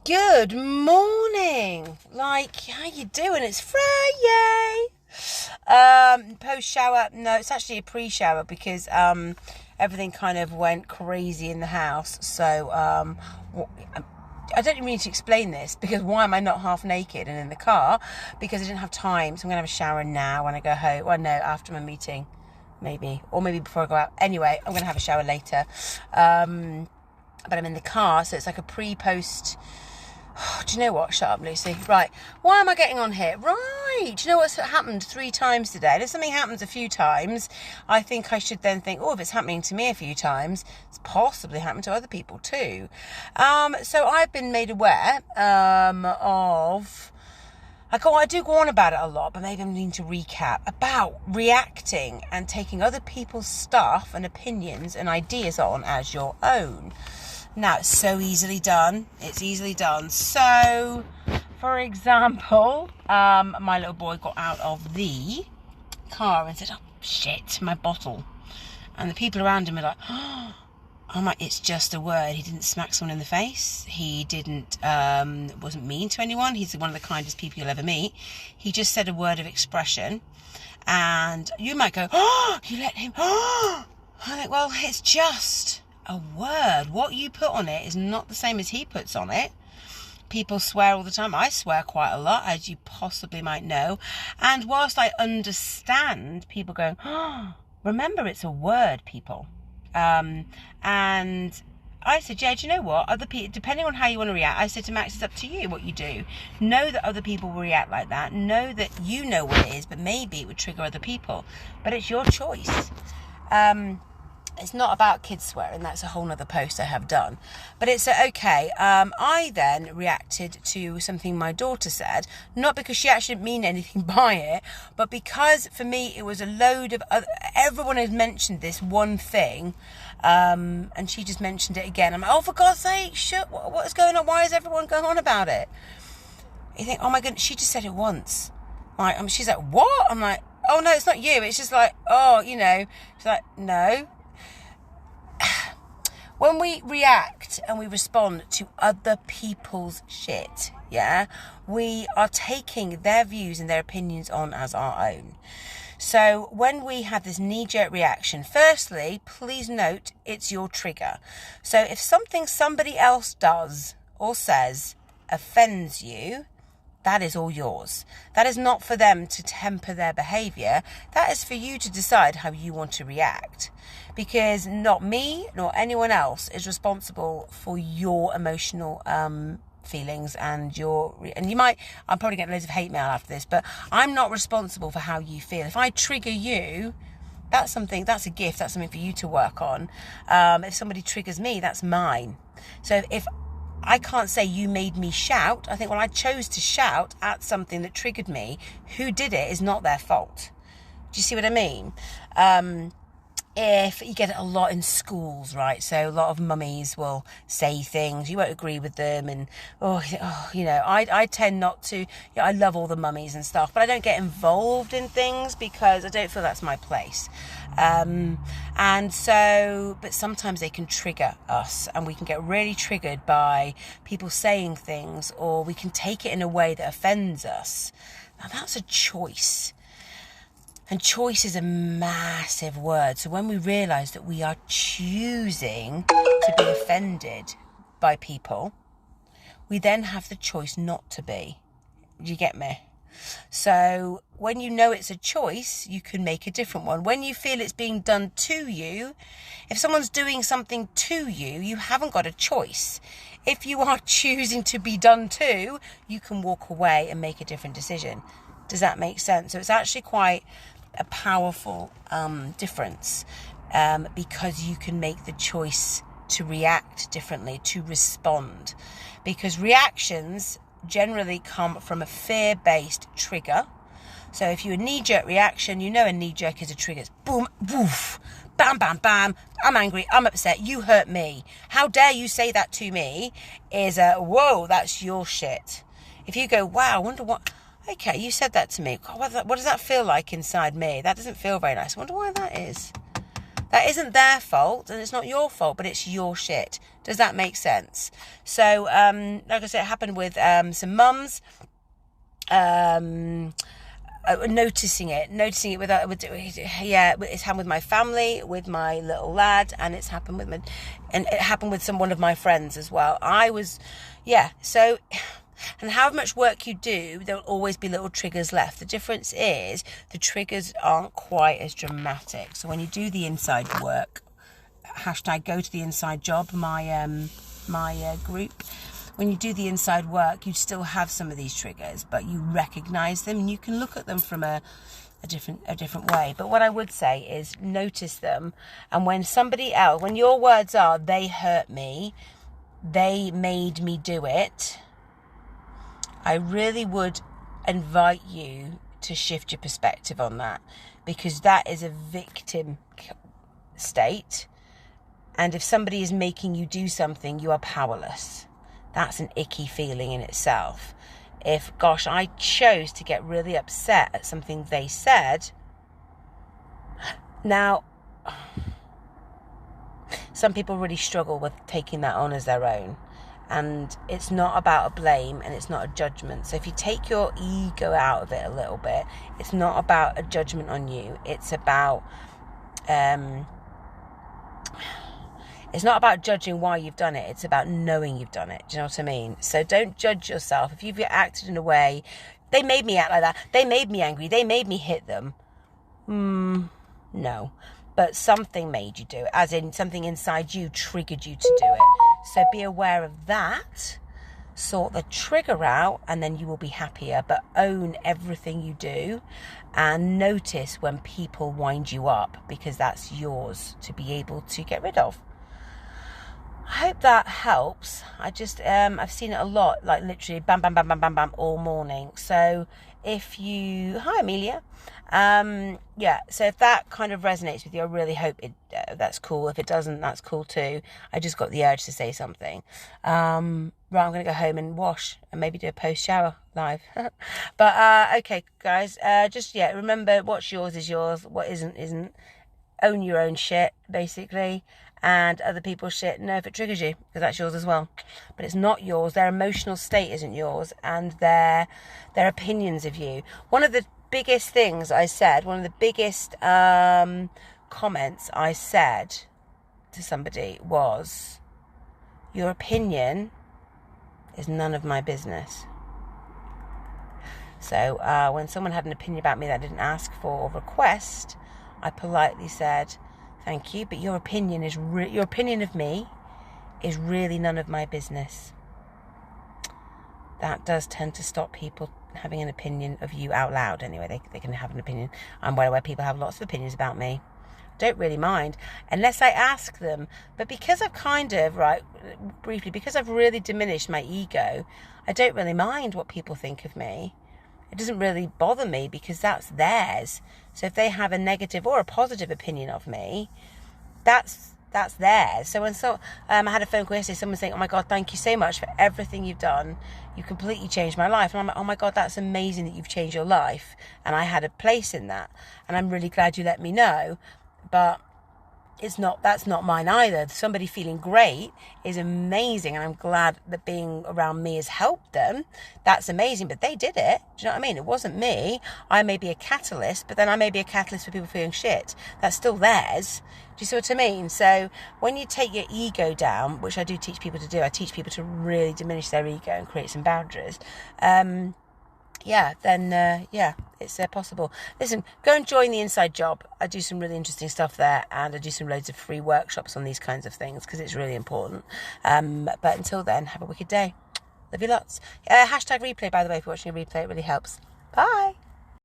Good morning. How you doing? It's Friday. Post shower. No, it's actually a pre-shower because everything kind of went crazy in the house. So I don't even need to explain this because why am I not half naked and in the car? Because I didn't have time. So I'm gonna have a shower now when I go home. Well, no, after my meeting, maybe, or maybe before I go out. Anyway, I'm gonna have a shower later. But I'm in the car, so it's like a pre-post. Do you know what? Shut up, Lucy. Right. Why am I getting on here? Right. Do you know what's happened 3 times today? And if something happens a few times, I think I should then think, oh, if it's happening to me a few times, it's possibly happened to other people too. So I've been made aware of... I do go on about it a lot, but maybe I'm needing to recap about reacting and taking other people's stuff and opinions and ideas on as your own. Now, it's so easily done. It's easily done. So, for example, my little boy got out of the car and said, oh, shit, my bottle. And the people around him are like, oh, I'm like, it's just a word. He didn't smack someone in the face. He didn't, wasn't mean to anyone. He's one of the kindest people you'll ever meet. He just said a word of expression. And you might go, oh, you let him, oh. I'm like, well, it's just a word. What you put on it is not the same as he puts on it. People swear all the time. I swear quite a lot, as you possibly might know. And whilst I understand people going, oh, remember it's a word, people. And I said, yeah, do you know what? Other people, depending on how you want to react, I said to Max, it's up to you what you do. Know that other people will react like that. Know that you know what it is, but maybe it would trigger other people. But it's your choice. It's not about kids swearing. That's a whole nother post I have done. But it's okay. I then reacted to something my daughter said, not because she actually didn't mean anything by it, but because for me it was a load of everyone had mentioned this one thing, and she just mentioned it again. I'm like, oh, for God's sake, shut! What's going on? Why is everyone going on about it? You think, oh my goodness, she just said it once. Like, she's like, what? I'm like, oh no, it's not you. It's just like, oh, you know. She's like, no. When we react and we respond to other people's shit, yeah, we are taking their views and their opinions on as our own. So when we have this knee-jerk reaction, firstly, please note it's your trigger. So if something somebody else does or says offends you, that is all yours. That is not for them to temper their behaviour. That is for you to decide how you want to react. Because not me nor anyone else is responsible for your emotional feelings and you might, I'm probably getting loads of hate mail after this, but I'm not responsible for how you feel. If I trigger you, that's a gift, that's something for you to work on. If somebody triggers me, that's mine. So if I can't say you made me shout. I think, well, I chose to shout at something that triggered me. Who did it is not their fault. Do you see what I mean? If you get it a lot in schools, right? So a lot of mummies will say things, you won't agree with them, and you know, I tend not to. I love all the mummies and stuff, but I don't get involved in things because I don't feel that's my place. And so, but sometimes they can trigger us, and we can get really triggered by people saying things, or we can take it in a way that offends us. Now that's a choice. And choice is a massive word. So when we realise that we are choosing to be offended by people, we then have the choice not to be. Do you get me? So when you know it's a choice, you can make a different one. When you feel it's being done to you, if someone's doing something to you, you haven't got a choice. If you are choosing to be done to, you can walk away and make a different decision. Does that make sense? So it's actually quite a powerful difference because you can make the choice to react differently, to respond. Because reactions generally come from a fear-based trigger. So if you're a knee-jerk reaction, you know a knee-jerk is a trigger. It's boom, woof, bam, bam, bam. I'm angry, I'm upset, you hurt me. How dare you say that to me is whoa, that's your shit. If you go, wow, I wonder what... Okay, you said that to me. God, what does that feel like inside me? That doesn't feel very nice. I wonder why that is. That isn't their fault, and it's not your fault, but it's your shit. Does that make sense? So, like I said, it happened with some mums. Noticing it with it's happened with my family, with my little lad, and it happened with one of my friends as well. So, and however much work you do, there will always be little triggers left. The difference is the triggers aren't quite as dramatic. So when you do the inside work, hashtag go to the inside job, my group. When you do the inside work, you still have some of these triggers, but you recognize them and you can look at them from a different way. But what I would say is notice them. And when when your words are, they hurt me, they made me do it, I really would invite you to shift your perspective on that, because that is a victim state. And if somebody is making you do something, you are powerless. That's an icky feeling in itself. If, gosh, I chose to get really upset at something they said. Now, some people really struggle with taking that on as their own. And it's not about a blame and it's not a judgment. So if you take your ego out of it a little bit, it's not about a judgment on you. It's about... it's not about judging why you've done it. It's about knowing you've done it. Do you know what I mean? So don't judge yourself. If you've acted in a way, they made me act like that. They made me angry. They made me hit them. No. But something made you do it. As in something inside you triggered you to do it. So be aware of that. Sort the trigger out and then you will be happier. But own everything you do. And notice when people wind you up. Because that's yours to be able to get rid of. I hope that helps. I've seen it a lot, like literally bam, bam, bam, bam, bam, bam, all morning. So hi Amelia. So if that kind of resonates with you, I really hope that's cool. If it doesn't, that's cool too. I just got the urge to say something. Right, I'm going to go home and wash and maybe do a post-shower live. But, okay, guys, remember what's yours is yours, what isn't. Own your own shit, basically. And other people's shit, no, if it triggers you, because that's yours as well. But it's not yours. Their emotional state isn't yours, and their opinions of you. One of the biggest things I said, one of the biggest comments I said to somebody was, your opinion is none of my business. So when someone had an opinion about me that I didn't ask for or request, I politely said, thank you, but your opinion of me is really none of my business. That does tend to stop people having an opinion of you out loud. Anyway, they can have an opinion. I'm well aware people have lots of opinions about me. Don't really mind unless I ask them. But because I've because I've really diminished my ego, I don't really mind what people think of me. It doesn't really bother me because that's theirs. So if they have a negative or a positive opinion of me, that's theirs. So I had a phone call yesterday, someone saying, oh my God, thank you so much for everything you've done. You completely changed my life. And I'm like, oh my God, that's amazing that you've changed your life. And I had a place in that. And I'm really glad you let me know. But that's not mine either. Somebody feeling great is amazing, and I'm glad that being around me has helped them. That's amazing, but they did it. Do you know what I mean? It wasn't me. I may be a catalyst, but then I may be a catalyst for people feeling shit. That's still theirs. Do you see what I mean? So when you take your ego down, which I do teach people to do, I teach people to really diminish their ego and create some boundaries. It's possible. Listen, go and join the Inside Job. I do some really interesting stuff there, and I do some loads of free workshops on these kinds of things because it's really important. But until then, have a wicked day. Love you lots. Hashtag replay, by the way, if you're watching a replay, it really helps. Bye.